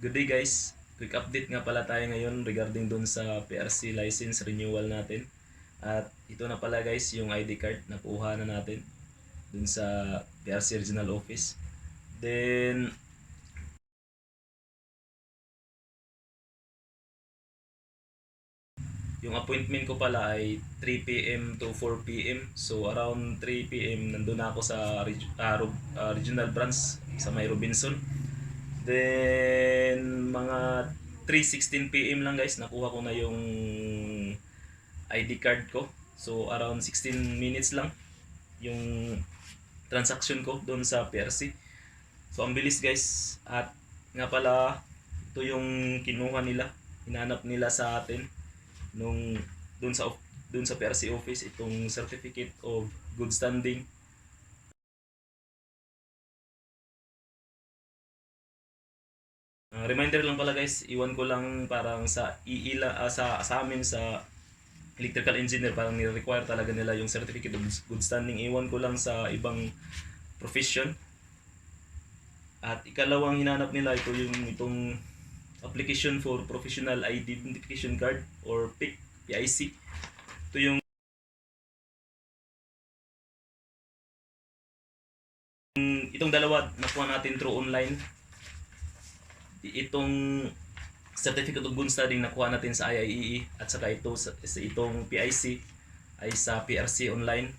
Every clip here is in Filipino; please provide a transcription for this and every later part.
Good day guys. Quick update nga pala tayo ngayon regarding dun sa PRC license renewal natin. At ito na pala guys yung ID card na kuha na natin dun sa PRC Regional Office. Then yung appointment ko pala ay 3 p.m. to 4 p.m. So around 3 p.m. nandun na ako sa regional branch sa may Robinson. Then mga 3:16 p.m. lang guys, nakuha ko na yung ID card ko. So around 16 minutes lang yung transaction ko doon sa PRC. So ang bilis guys. At nga pala, ito yung kinuha nila, hinanap nila sa atin nung doon sa PRC office, itong certificate of good standing. Reminder lang pala guys, iwan ko lang parang sa sa amin sa electrical engineer, parang ni-require talaga nila yung certificate of good standing. Iwan ko lang sa ibang profession. At ikalawang hinanap nila, itong application for professional identification card or PIC. Ito yung itong dalawa nakuha natin through online. Itong certificate of good standing nakuha natin sa IIEE, at saka itong PIC ay sa PRC online.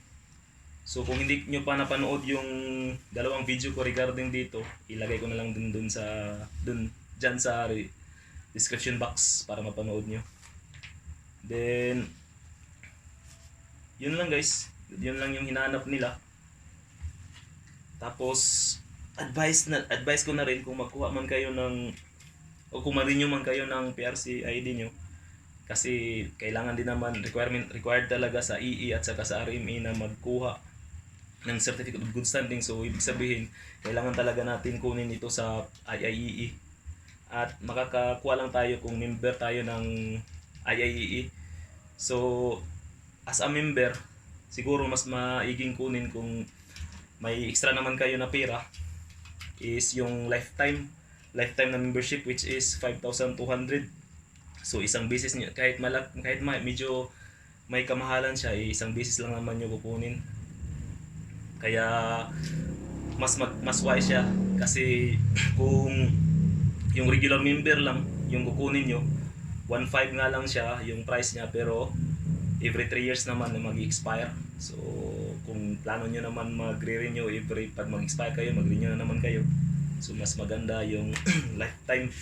So kung hindi nyo pa napanood yung dalawang video ko regarding dito, ilagay ko na lang dyan sa description box para mapanood nyo. Then yun lang guys, yun lang yung hinanap nila. Tapos advice ko na rin, kung magkuha man kayo ng o kung ma-renew man kayo ng PRC ID nyo, kasi kailangan din naman, required talaga sa EE at saka sa RME na magkuha ng certificate of good standing. So ibig sabihin, kailangan talaga natin kunin ito sa IIEE. At makakakuha lang tayo kung member tayo ng IIEE. So as a member, siguro mas maiging kunin kung may extra naman kayo na pera, is yung lifetime na membership, which is 5,200. So isang beses niyo, medyo may kamahalan siya, isang beses lang naman niyo kukunin. Kaya mas wise siya, kasi kung yung regular member lang yung kukunin nyo, 1.5 nga lang siya yung price niya, pero every 3 years naman na mag-expire. So kung plano nyo naman magre-renew, pag mag-expire kayo, mag-renew na naman kayo. So mas maganda yung lifetime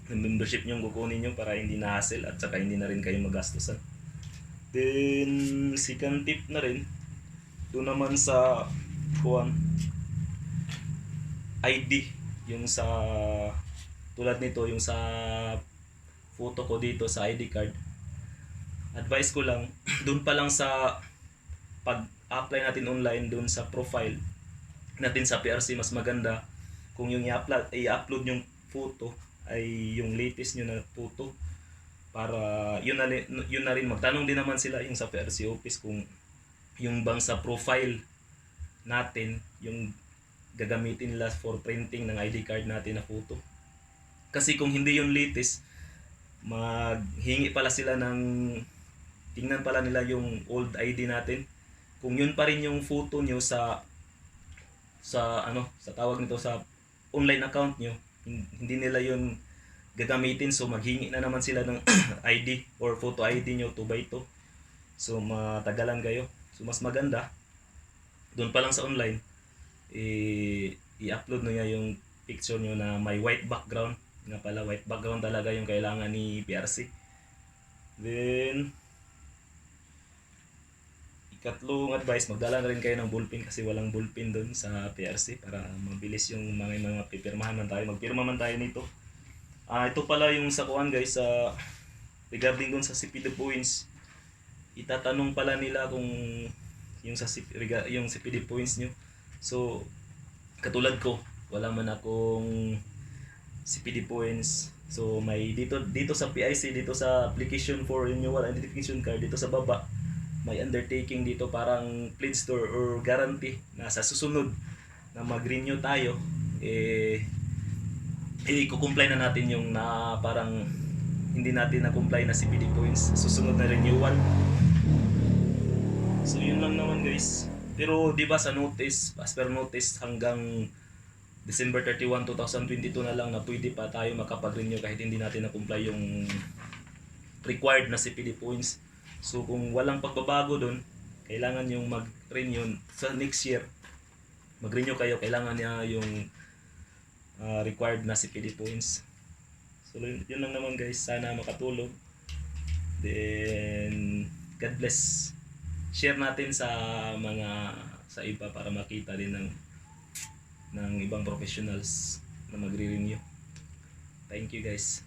membership nyo kukunin nyo, para hindi na hassle at saka hindi na rin kayo magastusan. Then second tip na rin, doon naman sa ID, yung sa tulad nito, yung sa photo ko dito sa ID card, advice ko lang, doon pa lang sa pag-apply natin online, doon sa profile natin sa PRC, mas maganda kung yung i-upload yung photo ay yung latest nyo na photo, para yun na rin magtanong din naman sila yung sa PRC office kung yung bang sa profile natin yung gagamitin nila for printing ng ID card natin na photo. Kasi kung hindi yung latest, maghingi pala sila ng, tingnan pala nila yung old ID natin. Kung yun pa rin yung photo nyo sa tawag nito, sa online account nyo, hindi nila yun gagamitin. So maghingi na naman sila ng ID or photo ID nyo 2x2. So matagalan kayo. So mas maganda doon pa lang sa online, i-upload niya yung picture nyo na may white background. Nga pala, white background talaga yung kailangan ni PRC. Then ikatlong advice, magdala na rin kayo ng ballpen, kasi walang ballpen doon sa PRC, para mabilis yung mga pipirmahan man tayo, magpirma man tayo nito. Ito pala yung sa kuan guys, regarding doon sa CPD points, itatanong pala nila kung yung CPD points nyo. So katulad ko, wala man akong CPD points. So may dito sa PIC, dito sa application for renewal identification card, dito sa baba may undertaking dito, parang pledge or guarantee na sa susunod na mag-renew tayo, i-comply na natin yung na parang hindi natin na-comply na CPD points. Susunod na renewal. So yun lang naman guys. Pero di ba sa notice, as per notice hanggang December 31, 2022 na lang na pwede pa tayo makapag-renew kahit hindi natin na-comply yung required na CPD points. So kung walang pagbabago doon, kailangan yung mag-renew sa next year. Mag-renew kayo, kailangan niya yung required na CPD points. So yun lang naman guys, sana makatulong. Then God bless. Share natin sa mga sa iba para makita din ng ibang professionals na magre-renew. Thank you guys.